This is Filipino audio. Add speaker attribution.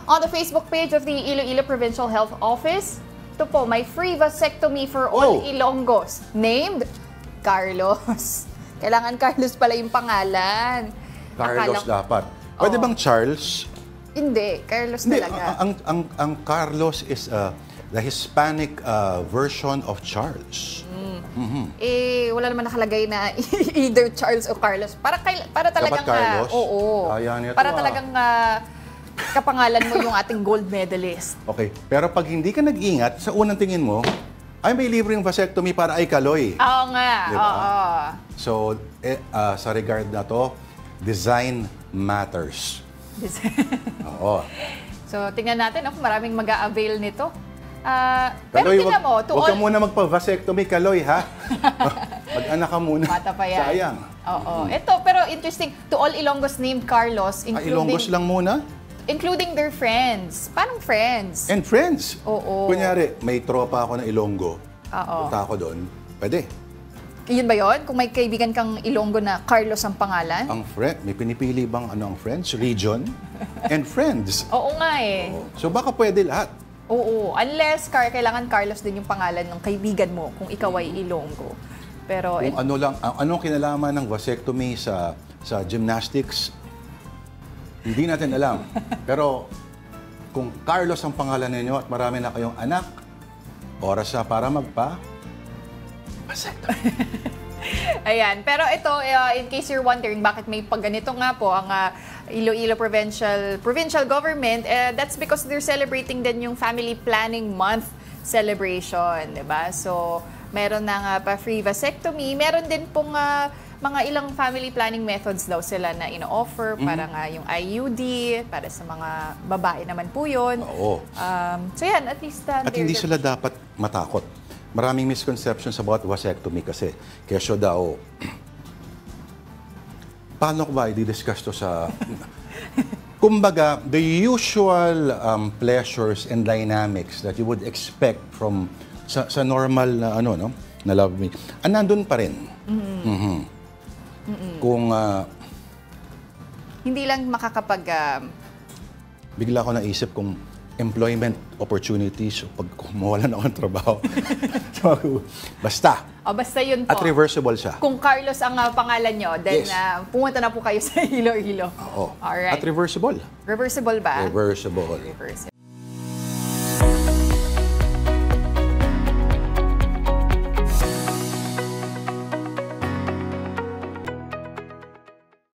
Speaker 1: On the Facebook page of the Iloilo Provincial Health Office, ito po, may free vasectomy for all Ilonggos, named Carlos. Kailangan Carlos pala yung pangalan.
Speaker 2: Carlos dapat. Pwede bang Charles?
Speaker 1: Hindi, Carlos talaga.
Speaker 2: Ang Carlos is the Hispanic version of Charles.
Speaker 1: Eh, wala naman nakalagay na either Charles o Carlos. Para talagang
Speaker 2: dapat Carlos?
Speaker 1: Para talagang kapangalan mo yung ating gold medalist.
Speaker 2: Okay. Pero pag hindi ka nag-ingat, sa unang tingin mo, ay may libreng vasectomy para ay Kaloy.
Speaker 1: Oo nga.
Speaker 2: Diba?
Speaker 1: Oo.
Speaker 2: So, sa regard na to, design matters. Oo.
Speaker 1: So, tingnan natin kung maraming mag-a-avail nito. Pero
Speaker 2: Kaloy,
Speaker 1: tingnan mo,
Speaker 2: huwag ka muna magpa-vasectomy, Kaloy, ha? Mag-anak ka muna.
Speaker 1: Bata pa yan.
Speaker 2: Sayang.
Speaker 1: Oo. Ito, pero interesting. To all Ilonggos named Carlos,
Speaker 2: Ilonggos lang muna?
Speaker 1: including their friends. Paano friends?
Speaker 2: And friends.
Speaker 1: Oo.
Speaker 2: Kunyari, may tropa ako na Ilonggo.
Speaker 1: Oo.
Speaker 2: Punta ako doon. Pwede.
Speaker 1: Yun ba yun? Kung may kaibigan kang Ilonggo na Carlos ang pangalan?
Speaker 2: Ang friend, may pinipili bang ang friends? Region? And friends.
Speaker 1: Oo nga eh.
Speaker 2: Oo. So baka pwede lahat.
Speaker 1: Oo. Unless kailangan Carlos din yung pangalan ng kaibigan mo kung ikaw ay Ilonggo. Pero
Speaker 2: Kung anong kinalaman ng vasectomy sa gymnastics, hindi natin alam. Pero kung Carlos ang pangalan ninyo at marami na kayong anak, oras na para vasectomy.
Speaker 1: Ayan. Pero ito, in case you're wondering bakit may pagganito nga po ang Iloilo Provincial Government, that's because they're celebrating din yung Family Planning Month celebration, diba? So, meron na nga pa free vasectomy. Meron din pong mga ilang family planning methods daw sila na ino-offer. Para nga yung IUD, para sa mga babae naman po yun.
Speaker 2: Oo.
Speaker 1: So yan, at least...
Speaker 2: At hindi sila dapat matakot. Maraming misconceptions about vasectomy kasi. Kesyo daw, paano ko ba i-discuss to sa... Kumbaga, the usual pleasures and dynamics that you would expect from sa normal na na love me, nandun pa rin. Kung
Speaker 1: hindi lang makakapag
Speaker 2: bigla ko naisip kung employment opportunities o pag mawalan ako ng trabaho. Basta.
Speaker 1: Basta yun po.
Speaker 2: At reversible siya.
Speaker 1: Kung Carlos ang pangalan nyo, then pumunta na po kayo sa Iloilo.
Speaker 2: Oo.
Speaker 1: Alright.
Speaker 2: At reversible.
Speaker 1: Reversible ba?
Speaker 2: Reversible.
Speaker 1: Reversible.